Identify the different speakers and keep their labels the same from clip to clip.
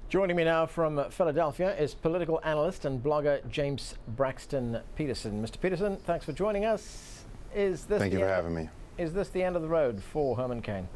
Speaker 1: Joining me now from Philadelphia is political analyst and blogger James Braxton Peterson. Mr. Peterson, thanks for joining us.
Speaker 2: Thank you for having me.
Speaker 1: Is this the end of the road for Herman Cain?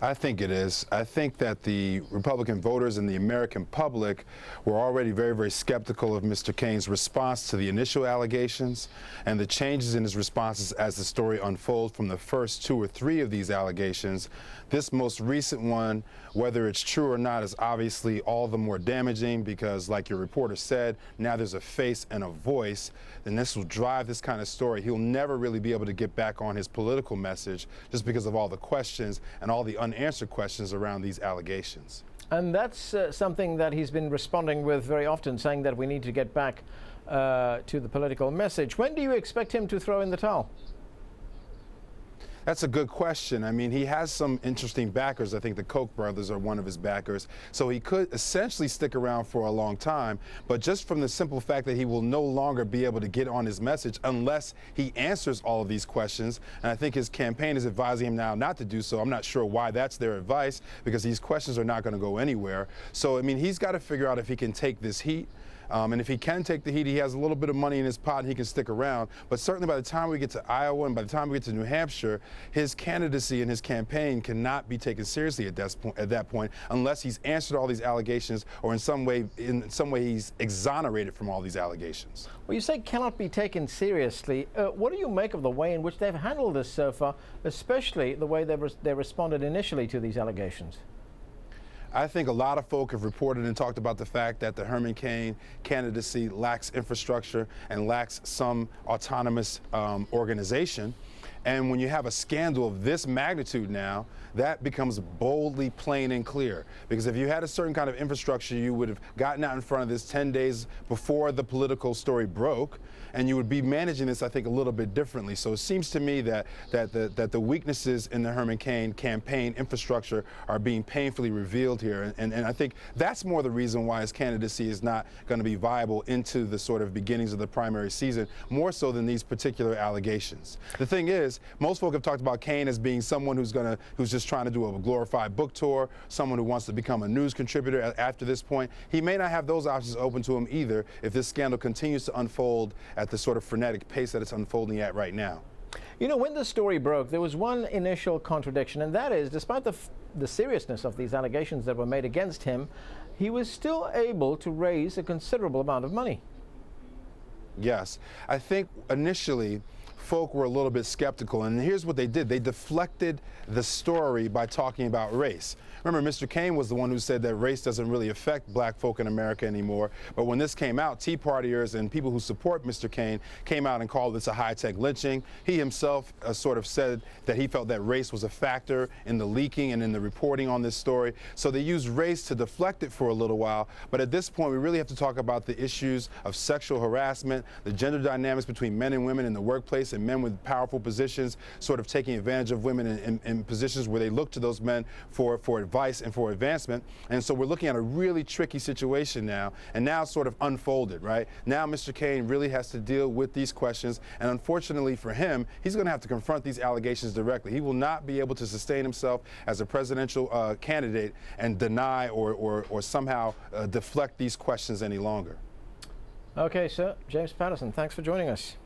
Speaker 2: I think it is. I think that the Republican voters and the American public were already very, very skeptical of Mr. Cain's response to the initial allegations and the changes in his responses as the story unfolds from the first 2 or 3 of these allegations. This most recent one, whether it's true or not, is obviously all the more damaging because, like your reporter said, now there's a face and a voice, and this will drive this kind of story. He'll never really be able to get back on his political message just because of all the questions and all the unanswered questions around these allegations.
Speaker 1: And that's something that he's been responding with very often, saying that we need to get back to the political message. When do you expect him to throw in the towel?
Speaker 2: That's a good question. I mean, he has some interesting backers. I think the Koch brothers are one of his backers. So he could essentially stick around for a long time. But just from the simple fact that he will no longer be able to get on his message unless he answers all of these questions. And I think his campaign is advising him now not to do so. I'm not sure why that's their advice, because these questions are not going to go anywhere. So, I mean, he's got to figure out if he can take this heat. And if he can take the heat, he has a little bit of money in his pot and he can stick around. But certainly by the time we get to Iowa and by the time we get to New Hampshire, his candidacy and his campaign cannot be taken seriously at that point unless he's answered all these allegations or in some way he's exonerated from all these allegations.
Speaker 1: Well, you say cannot be taken seriously. What do you make of the way in which they've handled this so far, especially the way they responded initially to these allegations?
Speaker 2: I think a lot of folk have reported and talked about the fact that the Herman Cain candidacy lacks infrastructure and lacks some autonomous organization. And when you have a scandal of this magnitude now, that becomes boldly plain and clear. Because if you had a certain kind of infrastructure, you would have gotten out in front of this 10 days before the political story broke, and you would be managing this, I think, a little bit differently. So it seems to me that the weaknesses in the Herman Cain campaign infrastructure are being painfully revealed here. And I think that's more the reason why his candidacy is not going to be viable into the sort of beginnings of the primary season, more so than these particular allegations. The thing is, most folk have talked about Cain as being someone who's just trying to do a glorified book tour, someone who wants to become a news contributor after this point. He may not have those options open to him either if this scandal continues to unfold at the sort of frenetic pace that it's unfolding at right now.
Speaker 1: You know, when the story broke, there was one initial contradiction, and that is, despite the seriousness of these allegations that were made against him, he was still able to raise a considerable amount of money.
Speaker 2: Yes. I think initially folk were a little bit skeptical, and here's what they did. They deflected the story by talking about race. Remember, Mr. Cain was the one who said that race doesn't really affect black folk in America anymore. But when this came out, Tea Partiers and people who support Mr. Cain came out and called this a high-tech lynching. He himself sort of said that he felt that race was a factor in the leaking and in the reporting on this story. So they used race to deflect it for a little while. But at this point, we really have to talk about the issues of sexual harassment, the gender dynamics between men and women in the workplace, and men with powerful positions sort of taking advantage of women in positions where they look to those men for advice and for advancement. And so we're looking at a really tricky situation now, and now it's sort of unfolded, right? Now Mr. Cain really has to deal with these questions, and unfortunately for him, he's going to have to confront these allegations directly. He will not be able to sustain himself as a presidential candidate and deny or somehow deflect these questions any longer.
Speaker 1: Okay, sir. James Patterson, thanks for joining us.